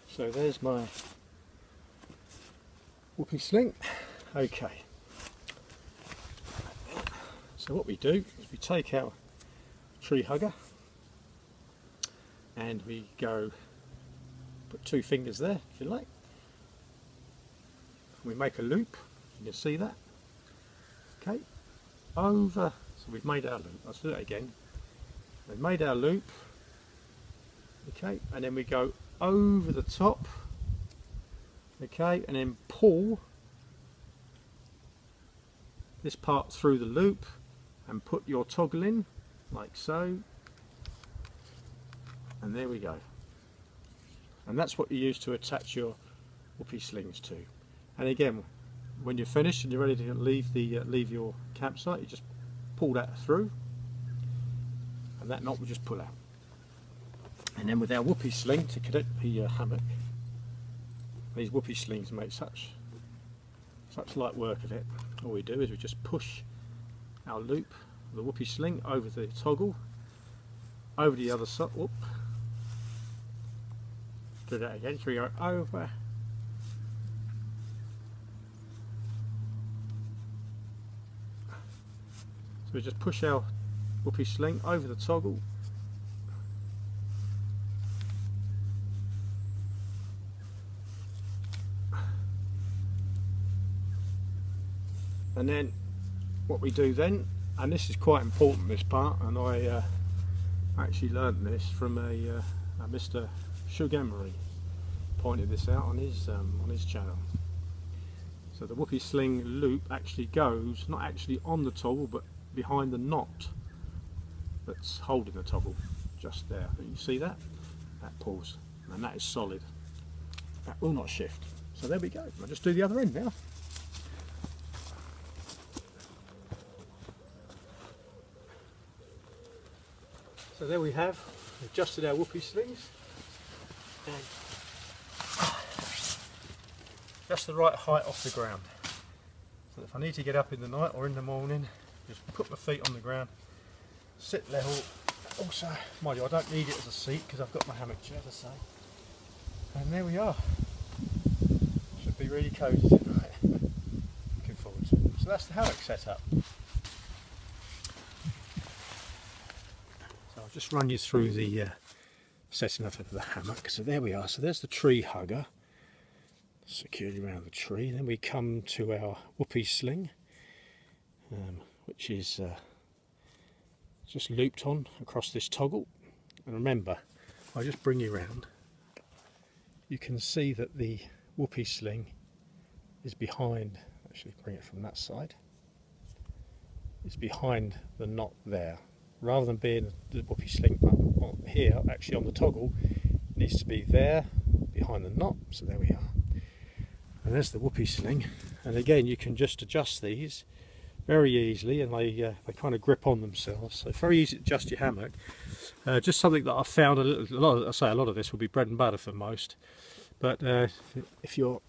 So there's my whoopee sling. Okay, so what we do is we take our tree hugger and we go put 2 fingers there if you like. We make a loop, you can see that. Okay, over, so we've made our loop. Let's do that again. We've made our loop. Okay, and then we go over the top, okay, and then pull this part through the loop and put your toggle in like so, and there we go. And that's what you use to attach your whoopee slings to. And again, when you're finished and you're ready to leave your campsite, you just pull that through and that knot will just pull out. And then with our whoopee sling to connect the hammock, these whoopee slings make such light work of it. All we do is we just push our loop, the whoopee sling, over the toggle, over the other side. Whoop. Do that again. So we go over, so we just push our whoopee sling over the toggle, and then what we do then, and this is quite important, this part, and I actually learned this from a Mr. Sugamery, pointed this out on his channel. So the whoopee sling loop actually goes not actually on the toggle but behind the knot that's holding the toggle, just there. You see that? That pulls, and that is solid. That will not shift. So there we go. I'll just do the other end now. So there we have adjusted our whoopee slings, and just the right height off the ground. So if I need to get up in the night or in the morning, just put my feet on the ground, sit level. Also, mind you, I don't need it as a seat because I've got my hammock chair to say. And there we are. Should be really cosy tonight. Looking forward to it. So that's the hammock setup. I'll just run you through the setting up of the hammock. So there we are. So there's the tree hugger secured around the tree. Then we come to our whoopee sling, which is just looped on across this toggle. And remember, I'll just bring you around. You can see that the whoopee sling is behind, actually bring it from that side, it's behind the knot there. Rather than being the whoopee sling on here, actually on the toggle, it needs to be there behind the knot. So there we are. And there's the whoopee sling. And again, you can just adjust these very easily, and they kind of grip on themselves. So very easy to adjust your hammock. Just something that I found a lot of this will be bread and butter for most. But if you're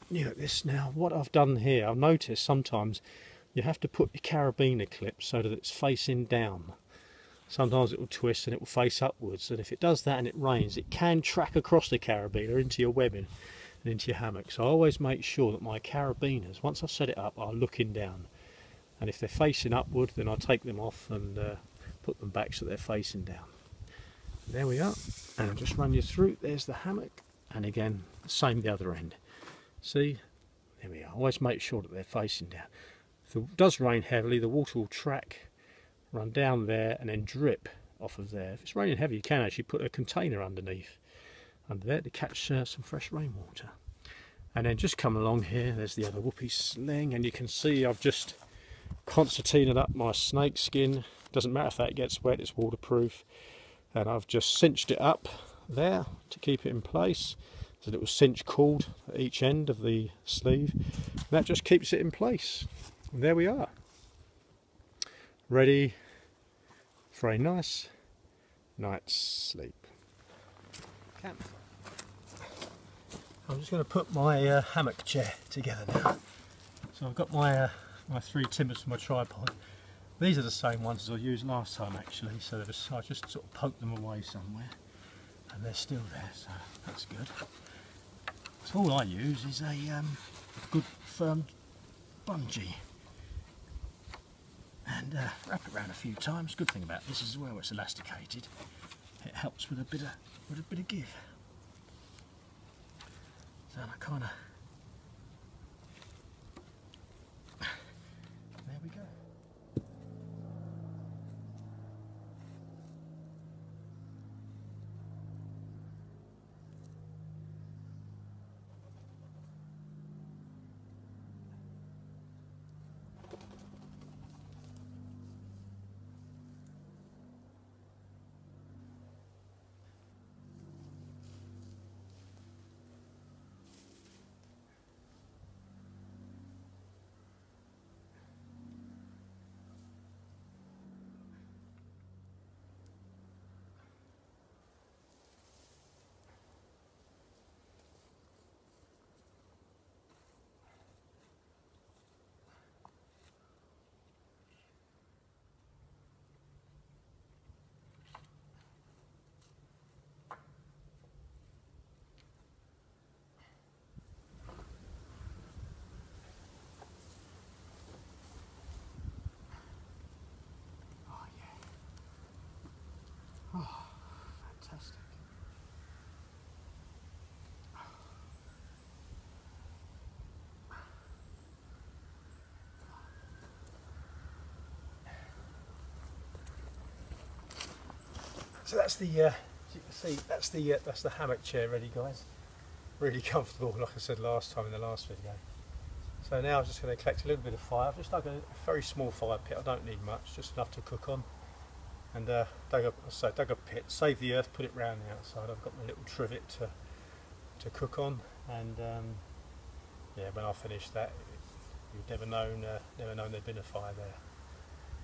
new at this now, what I've done here, I've noticed sometimes you have to put your carabiner clip so that it's facing down. Sometimes it will twist and it will face upwards, and if it does that and it rains, it can track across the carabiner into your webbing and into your hammock. So I always make sure that my carabiners, once I've set it up, are looking down, and if they're facing upward, then I take them off and put them back so they're facing down. There we are, and I'll just run you through. There's the hammock, and again same the other end. See, there we are. Always make sure that they're facing down. If it does rain heavily, the water will track, run down there and then drip off of there. If it's raining heavy, you can actually put a container under there to catch some fresh rainwater. And then just come along here, there's the other whoopee sling, and you can see I've just concertinaed up my snake skin. Doesn't matter if that gets wet, it's waterproof. And I've just cinched it up there to keep it in place. There's a little cinch cord at each end of the sleeve. That just keeps it in place. And there we are, ready for a nice night's sleep. Camp. I'm just going to put my hammock chair together now. So I've got my my 3 timbers for my tripod. These are the same ones as I used last time actually, so I just sort of poked them away somewhere and they're still there, so that's good. So all I use is a good firm bungee and wrap it around a few times. Good thing about this is as well, it's elasticated. It helps with a bit of give. So I kind of, there we go. Oh, fantastic. So that's the, as you can see, that's the hammock chair ready, guys. Really comfortable, like I said last time in the last video. So now I'm just going to collect a little bit of fire. I've just dug a very small fire pit. I don't need much, just enough to cook on. And dug a pit, save the earth, put it round the outside. I've got my little trivet to cook on, and yeah, when I finish that, you've never known there'd been a fire there.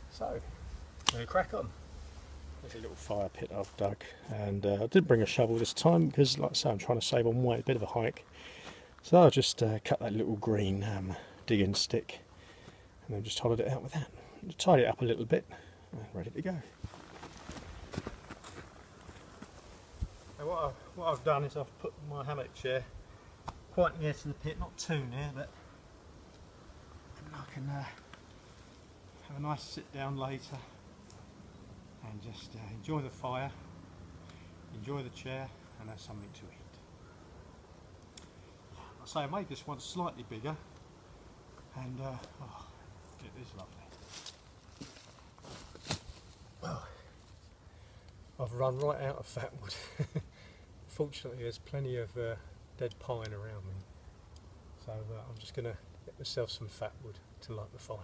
So I'm going to crack on. There's a little fire pit I've dug, and I didn't bring a shovel this time because, like I say, I'm trying to save on weight, a bit of a hike. So I'll just cut that little green digging stick, and then just hollowed it out with that. Tidy it up a little bit, and ready to go. And what I've done is I've put my hammock chair quite near to the pit, not too near, but I can have a nice sit down later and just enjoy the fire, enjoy the chair, and have something to eat. I say I made this one slightly bigger, and oh, it is lovely. Well, I've run right out of fat wood. Fortunately, there's plenty of dead pine around me, so I'm just going to get myself some fat wood to light the fire.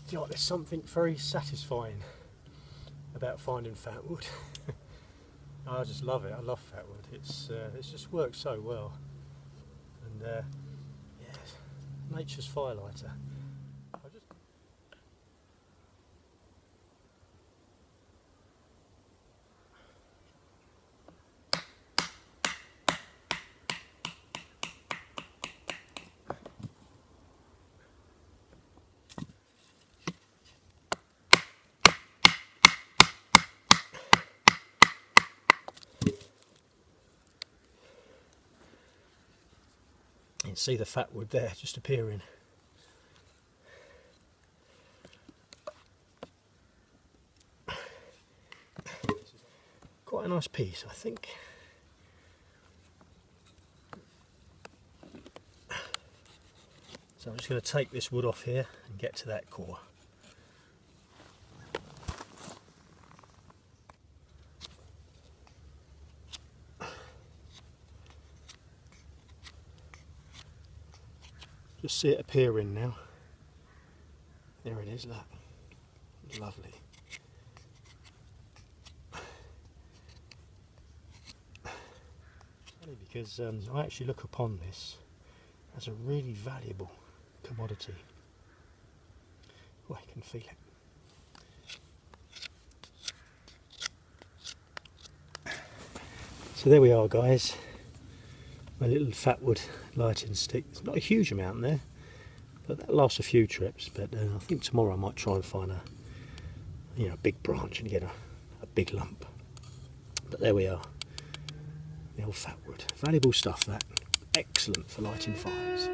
Do you know what, there's something very satisfying about finding fat wood. I just love it. I love fat wood. It's just works so well, and yeah, nature's firelighter. You can see the fat wood there just appearing quite a nice piece, I think. So I'm just going to take this wood off here and get to that core. Just see it appearing now. There it is, look. Lovely. Funny because I actually look upon this as a really valuable commodity. Oh, I can feel it. So there we are, guys. My little fatwood lighting stick. There's not a huge amount there, but that lasts a few trips. But I think tomorrow I might try and find a, you know, big branch and get a big lump. But there we are. The old fatwood. Valuable stuff, that. Excellent for lighting fires.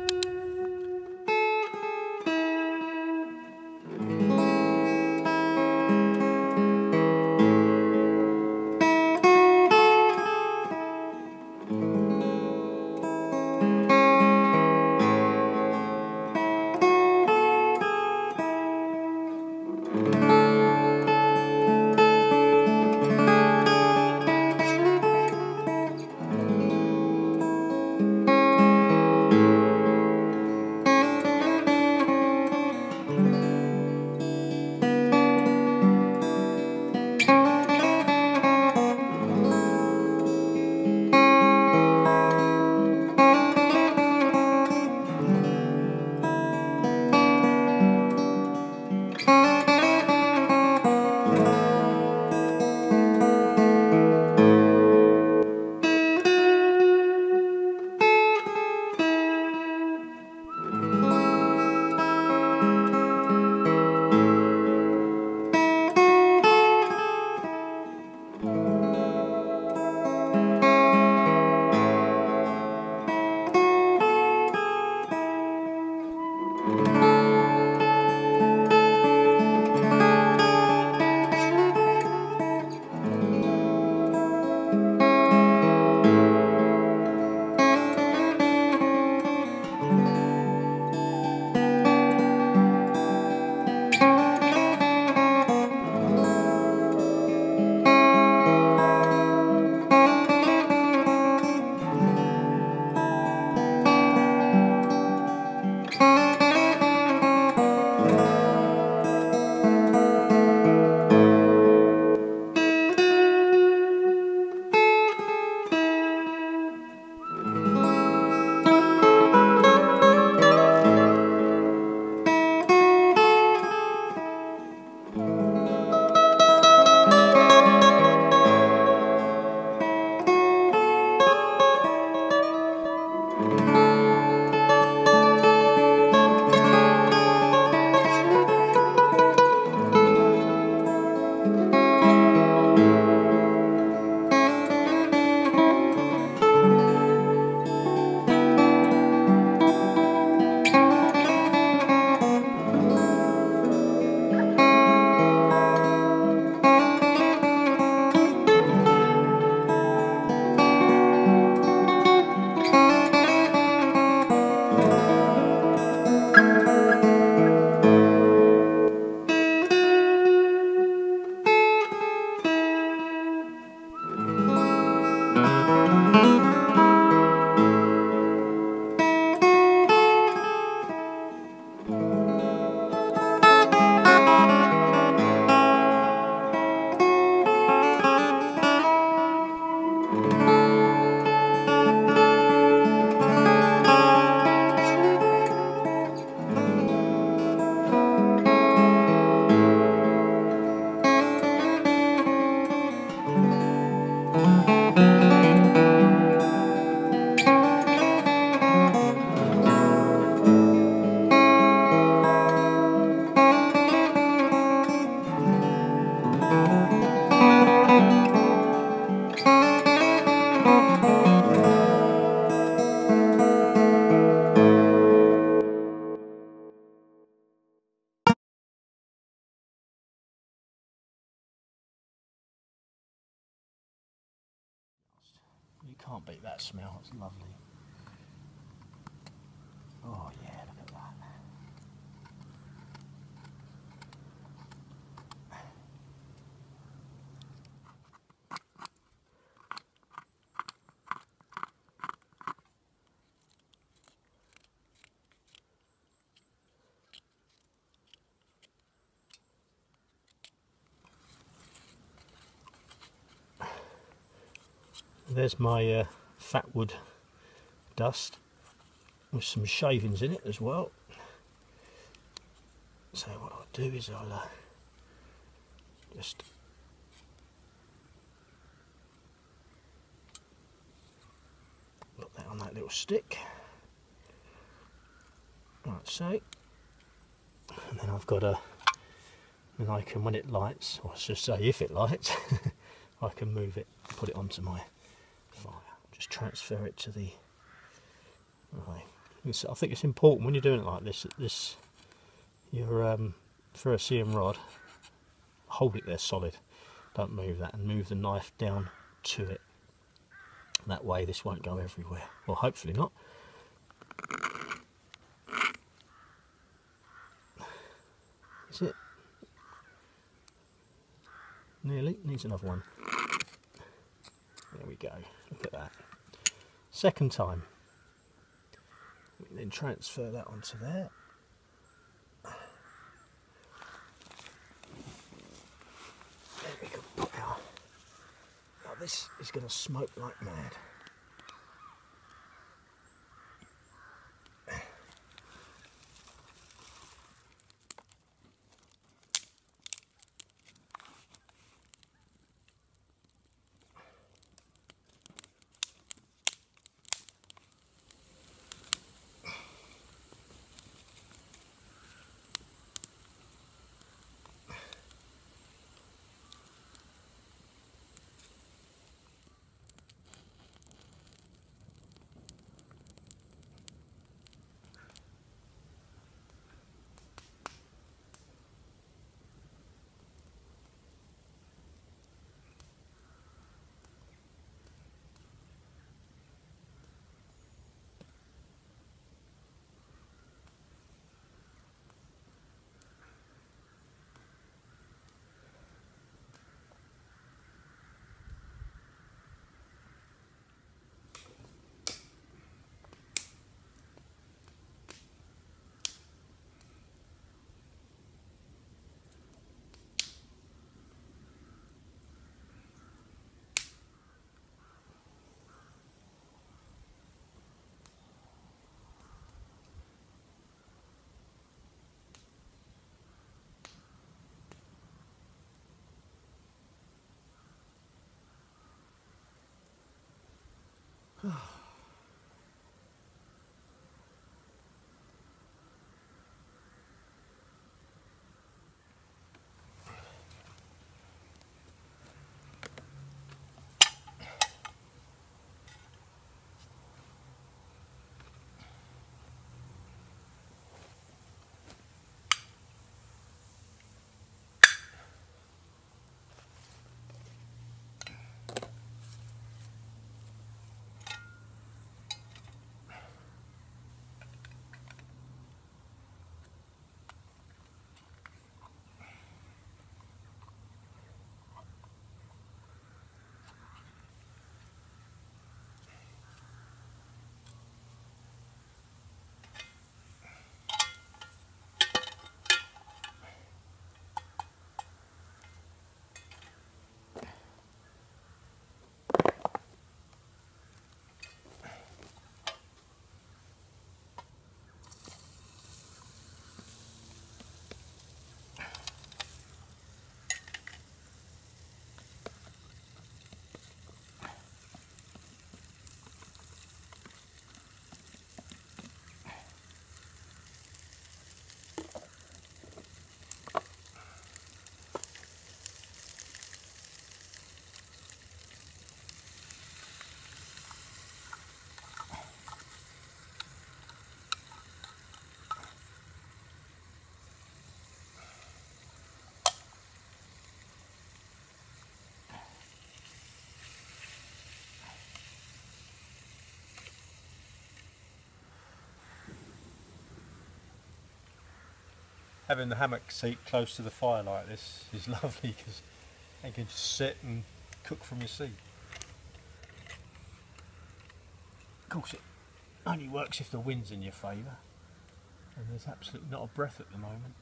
Can't beat that smell, it's lovely. Oh yeah, look at that. There's my fat wood dust with some shavings in it as well. So what I'll do is I'll just put that on that little stick, like so, and then I've got then I can, when it lights, or I should say if it lights, I can move it, put it onto my fire, just transfer it to the, right. I think it's important when you're doing it like this, that your ferrocerium rod, hold it there solid, don't move that, and move the knife down to it. That way this won't go everywhere, well hopefully not. Is it? Nearly, needs another one. There we go, look at that. Second time. We can then transfer that onto there. Then we can put our, now this is going to smoke like mad. having the hammock seat close to the fire like this is lovely, because you can just sit and cook from your seat. Of course it only works if the wind's in your favour, and there's absolutely not a breath at the moment,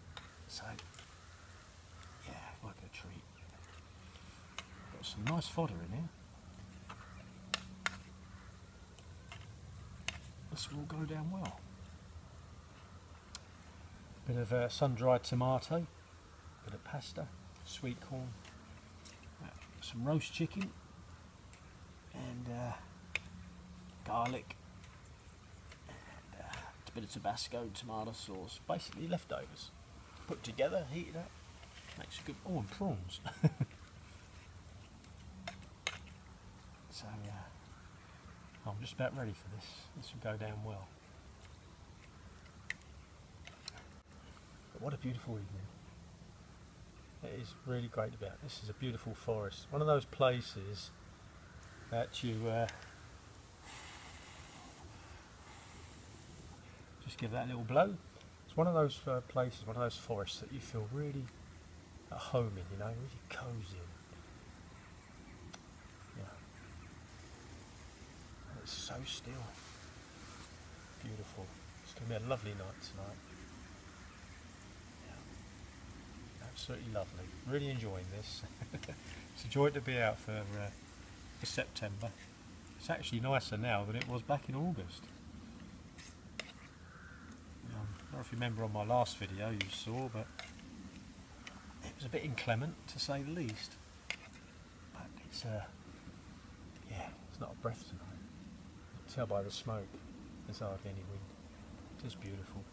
so yeah, like a treat. Got some nice fodder in here. This will all go down well. Bit of sun-dried tomato, bit of pasta, sweet corn, some roast chicken, and garlic, and a bit of Tabasco tomato sauce. Basically leftovers put together, heated up, makes a good. Oh, and prawns. So I'm just about ready for this. This will go down well. But what a beautiful evening. It is really great about this. Is a beautiful forest. One of those places that you just give that little blow. It's one of those places, one of those forests that you feel really at home in, you know, really cosy in. Yeah. And it's so still. Beautiful. It's going to be a lovely night tonight. Yeah. Absolutely lovely. Really enjoying this. It's a joy to be out for September. It's actually nicer now than it was back in August. I don't know if you remember on my last video you saw, but it was a bit inclement to say the least. But it's yeah, it's not a breath tonight. You can tell by the smoke there's hardly any wind. It is beautiful.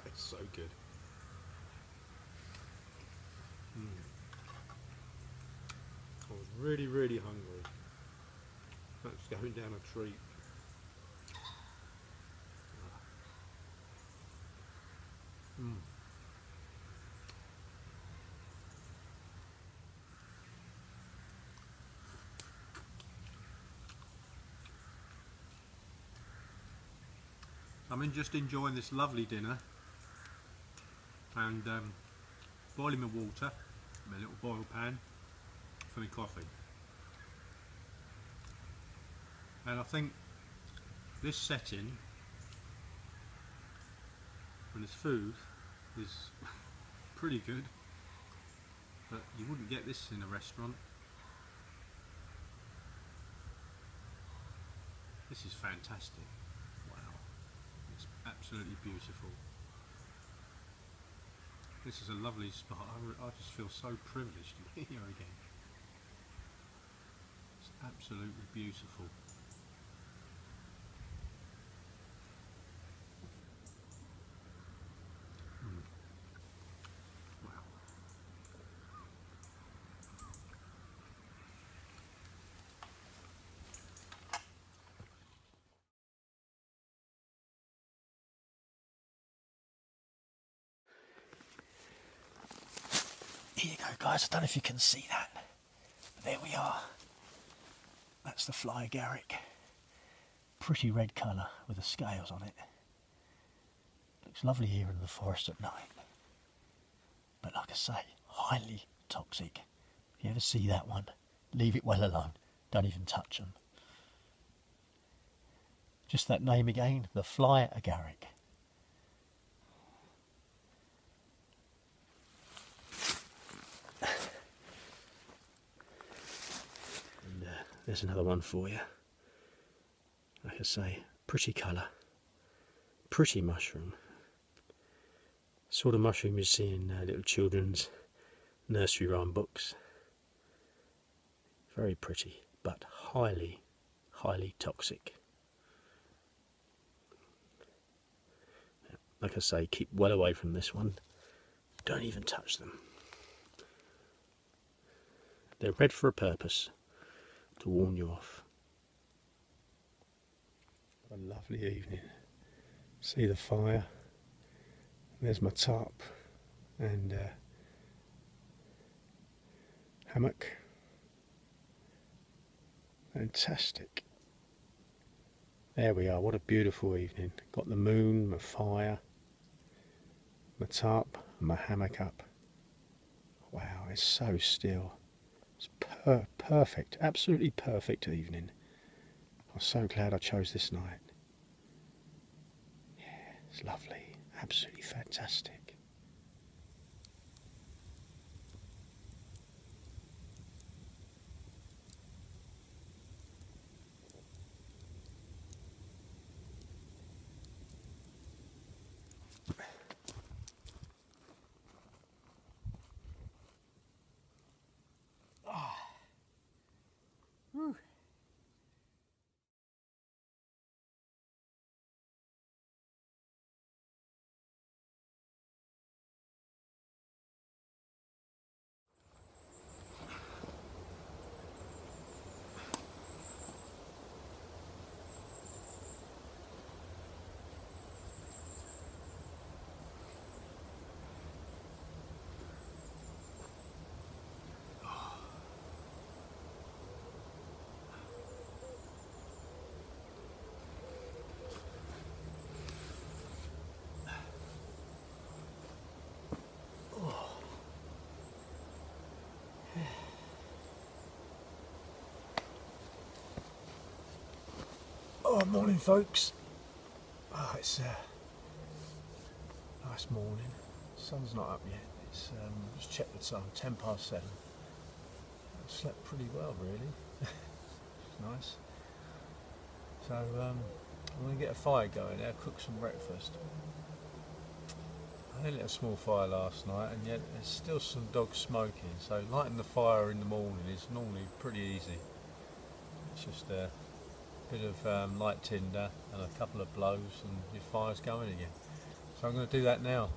That's so good. I was really hungry. That's going down a treat. I'm just enjoying this lovely dinner and boiling my water, my little boil pan for my coffee. And I think this setting and this food is pretty good, but you wouldn't get this in a restaurant. This is fantastic. Wow, it's absolutely beautiful. This is a lovely spot. I just feel so privileged to be here again. It's absolutely beautiful. Wow. Here you go, guys. I don't know if you can see that. But there we are. That's the fly agaric. Pretty red colour with the scales on it. Looks lovely here in the forest at night. But like I say, highly toxic. If you ever see that one, leave it well alone. Don't even touch them. Just that name again, the fly agaric. There's another one for you. Like I say, pretty colour, pretty mushroom. Sort of mushroom you see in little children's nursery rhyme books. Very pretty, but highly, highly toxic. Like I say, keep well away from this one. Don't even touch them. They're red for a purpose. To to warn you off. What a lovely evening. See the fire. There's my tarp and hammock. Fantastic. There we are, what a beautiful evening. Got the moon, my fire, my tarp, and my hammock up. Wow, it's so still. It's perfect, absolutely perfect evening. I'm so glad I chose this night. Yeah, it's lovely, absolutely fantastic. Whew. Oh, morning folks. Oh, it's a nice morning. Sun's not up yet. It's just check the time, 7:10. I slept pretty well really. It's nice. So I'm going to get a fire going now, cook some breakfast. I lit a small fire last night and yet there's still some dogs smoking, so lighting the fire in the morning is normally pretty easy. It's just a bit of light tinder and a couple of blows and your fire's going again. So I'm going to do that now.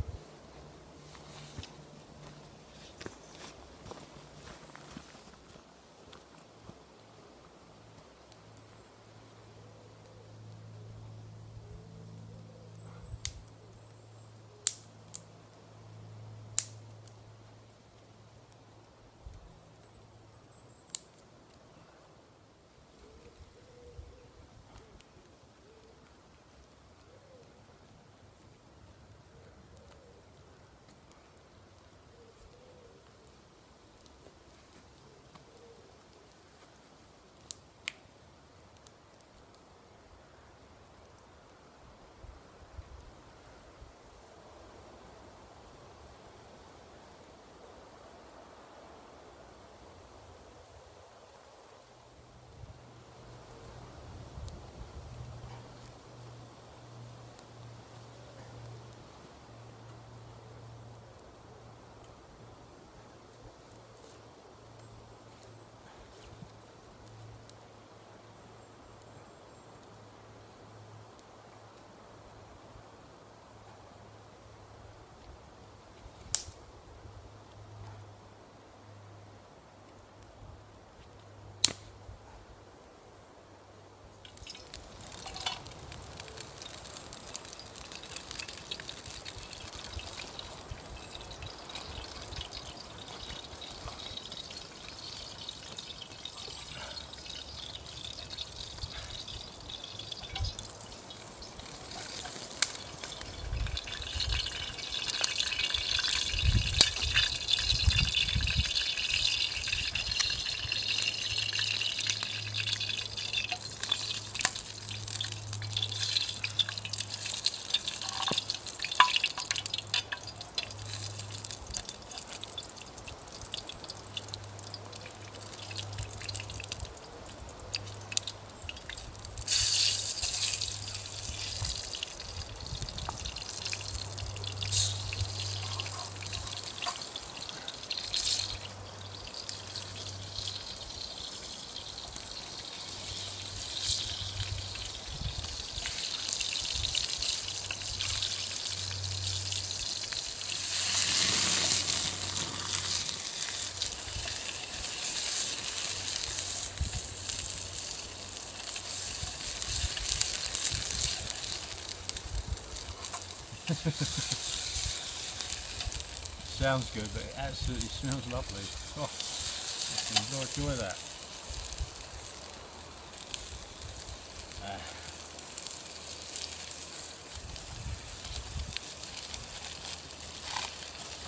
Sounds good, but it absolutely smells lovely. Oh, I can enjoy that.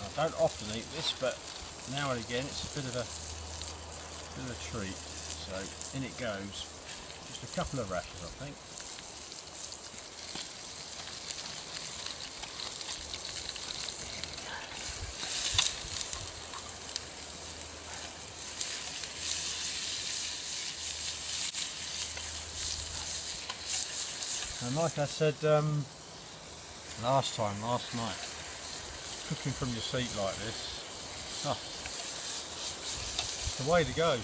I don't often eat this, but now and again it's a bit of a treat. So in it goes. Just a couple of rashers, I think. And like I said last night, cooking from your seat like this, it's the way to go.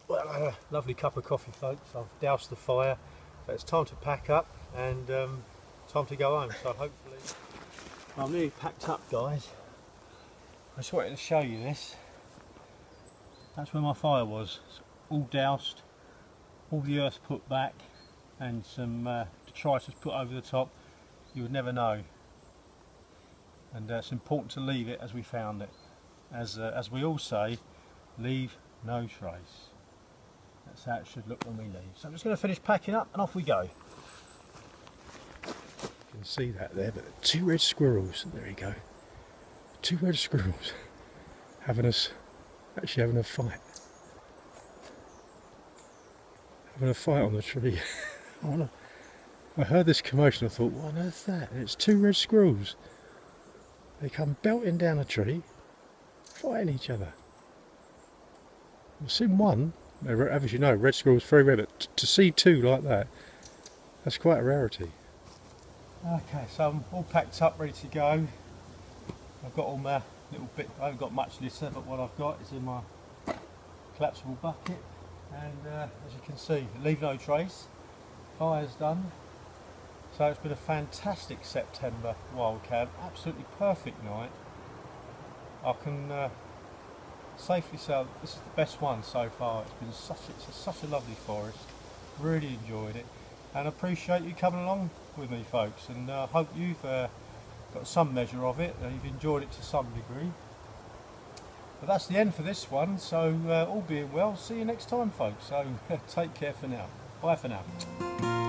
Well, I had a lovely cup of coffee, folks. I've doused the fire, but it's time to pack up and time to go home. So hopefully, I'm nearly packed up, guys. I just wanted to show you this. That's where my fire was. It's all doused, all the earth put back, and some detritus put over the top. You would never know. And it's important to leave it as we found it. As we all say, leave no trace. That's how it should look when we leave. So I'm just going to finish packing up and off we go. You can see that there, but 2 red squirrels, there you go. 2 red squirrels having a fight. Having a fight on the tree. I heard this commotion, I thought, what on earth is that? And it's 2 red squirrels. They come belting down a tree, fighting each other. I've seen one. As you know, red squirrel's very rare, but to see 2 like that, that's quite a rarity. Okay, so I'm all packed up, ready to go. I've got all my little bit, I haven't got much litter, but what I've got is in my collapsible bucket. And as you can see, leave no trace. Fire's done. So it's been a fantastic September wild camp, absolutely perfect night. I can safely say this is the best one so far. It's been such a lovely forest. Really enjoyed it. and appreciate you coming along with me, folks, and I hope you've got some measure of it, you've enjoyed it to some degree. But that's the end for this one, so all being well, see you next time, folks. So take care for now. Bye for now.